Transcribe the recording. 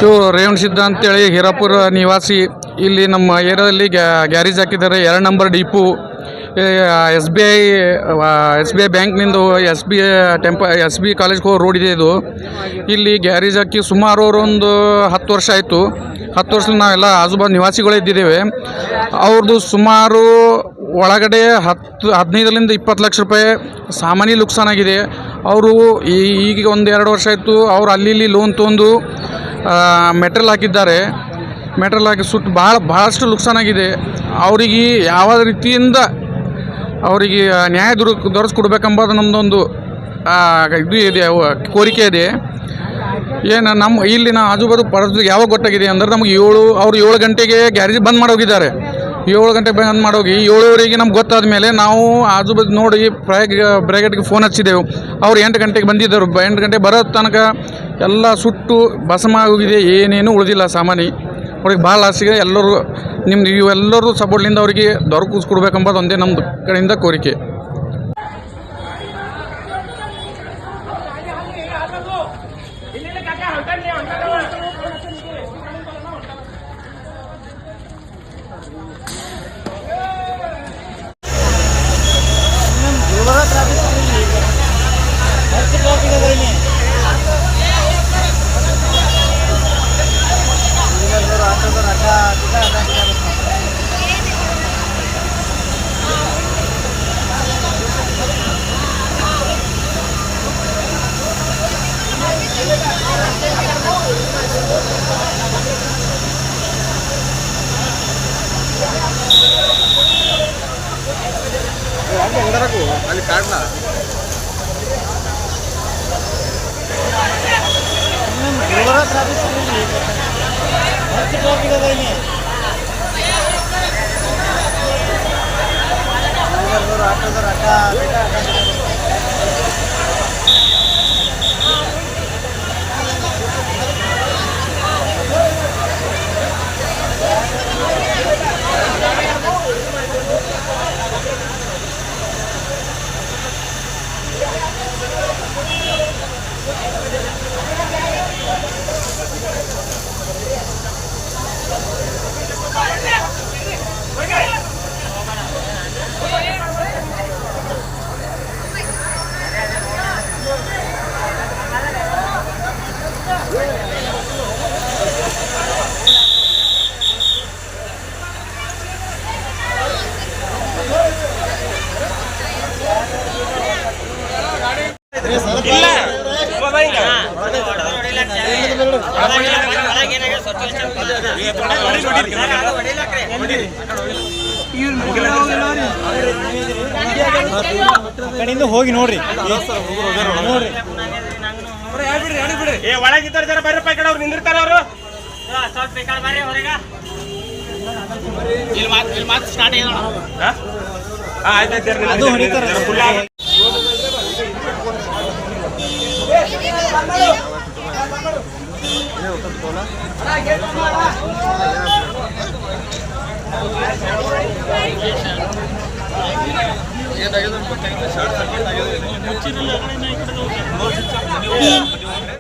ಇವು ರೇವಣ್ ಸಿದ್ಧ ಅಂತೇಳಿ ಹೀರಾಪುರ ನಿವಾಸಿ. ಇಲ್ಲಿ ನಮ್ಮ ಏರಿಯಾದಲ್ಲಿ ಗ್ಯಾರೇಜ್ ಹಾಕಿದ್ದಾರೆ. 2 number depot. S B I ಬ್ಯಾಂಕ್ನಿಂದ ಎಸ್ ಬಿ ಕಾಲೇಜ್ಗೆ ಹೋಗೋ ರೋಡ್ ಇದೆ ಇದು. ಇಲ್ಲಿ ಗ್ಯಾರೇಜ್ ಹಾಕಿ ಸುಮಾರು ಒಂದು 10 ವರ್ಷ ಆಯಿತು. 10 ವರ್ಷದಲ್ಲಿ ನಾವೆಲ್ಲ ಆಜುಬಾಜು ನಿವಾಸಿಗಳೇ ಇದ್ದಿದ್ದೇವೆ. ಅವ್ರದ್ದು ಸುಮಾರು ಒಳಗಡೆ 15ರಿಂದ 20 ಲಕ್ಷ ರೂಪಾಯಿ ಸಾಮಾನ್ಯ ನುಕ್ಸಾನಾಗಿದೆ. ಅವರು ಈಗ 1-2 ವರ್ಷ ಆಯಿತು. ಅವರು ಅಲ್ಲಿ ಲೋನ್ ತೊಗೊಂಡು ಮೆಟ್ರಲ್ ಹಾಕಿದ್ದಾರೆ. ಮೆಟ್ರಲ್ ಹಾಕಿ ಸುಟ್ಟು ಭಾಳಷ್ಟು ನುಕ್ಸಾನಾಗಿದೆ. ಅವರಿಗೆ ಯಾವ ರೀತಿಯಿಂದ ಅವರಿಗೆ ನ್ಯಾಯ ದೊರಕಿಸ್ಕೊಡ್ಬೇಕೆಂಬುದು ನಮ್ಮದೊಂದು ಇದು ಇದೆ, ಕೋರಿಕೆ ಇದೆ. ಏನು ನಮ್ಮ ಇಲ್ಲಿನ ಆಜುಬಾಜು ಪರಿಸ್ಥಿತಿ ಯಾವಾಗ ಗೊತ್ತಾಗಿದೆ ಅಂದರೆ ನಮಗೆ 7 ಗಂಟೆಗೆ ಗ್ಯಾರೇಜ್ ಬಂದ್ ಮಾಡೋಗಿದ್ದಾರೆ. 7 ಗಂಟೆಗೆ ಬಂದ್ ಮಾಡೋಗಿ 7 ನಮ್ಗೆ ಗೊತ್ತಾದ ಮೇಲೆ ನಾವು ಆಜುಬಾಜು ನೋಡಿ ಬ್ರಿಗೇಡ್ಗೆ ಫೋನ್ ಹಚ್ಚಿದ್ದೆವು. ಅವ್ರು 8 ಗಂಟೆಗೆ ಬಂದಿದ್ದರು. 8 ಗಂಟೆಗೆ ಬರೋ ತನಕ ಎಲ್ಲ ಸುಟ್ಟು ಭಸ್ಮ ಆಗೋಗಿದೆ. ಏನೇನು ಉಳಿದಿಲ್ಲ ಸಾಮಾನ್ಯ. ಅವ್ರಿಗೆ ಭಾಳ ಆಸೆಗೆ ಎಲ್ಲರೂ ನಿಮ್ದು ಇವೆಲ್ಲರೂ ಸಪೋರ್ಟ್ಲಿಂದ ಅವರಿಗೆ ದೊರಕಿಸ್ಕೊಡ್ಬೇಕೆಂಬುದು ಒಂದೇ ನಮ್ಮದು ಕಡೆಯಿಂದ ಕೋರಿಕೆ. ಅಲ್ಲಿ ಕಾಡ್ಲ ಕಡೆಯಿಂದ ಹೋಗಿ ನೋಡ್ರಿ. ಒಳಗಿದ್ದಾರೆ ಜರ ಬರ್ರಪ್ಪ, ಈ ಕಡೆ ಅವ್ರು ನಿಂದಿರ್ತಾರ. ಅವರು ಸ್ವಲ್ಪ ಈ ಕಡೆ ಬರ್ರಿ ಹೊರಗ. ಇಲ್ಲಿ ಮಾತು ಸ್ಟಾರ್ಟ್ ಆಯ್ತು. ಏನಾಗಿದೆ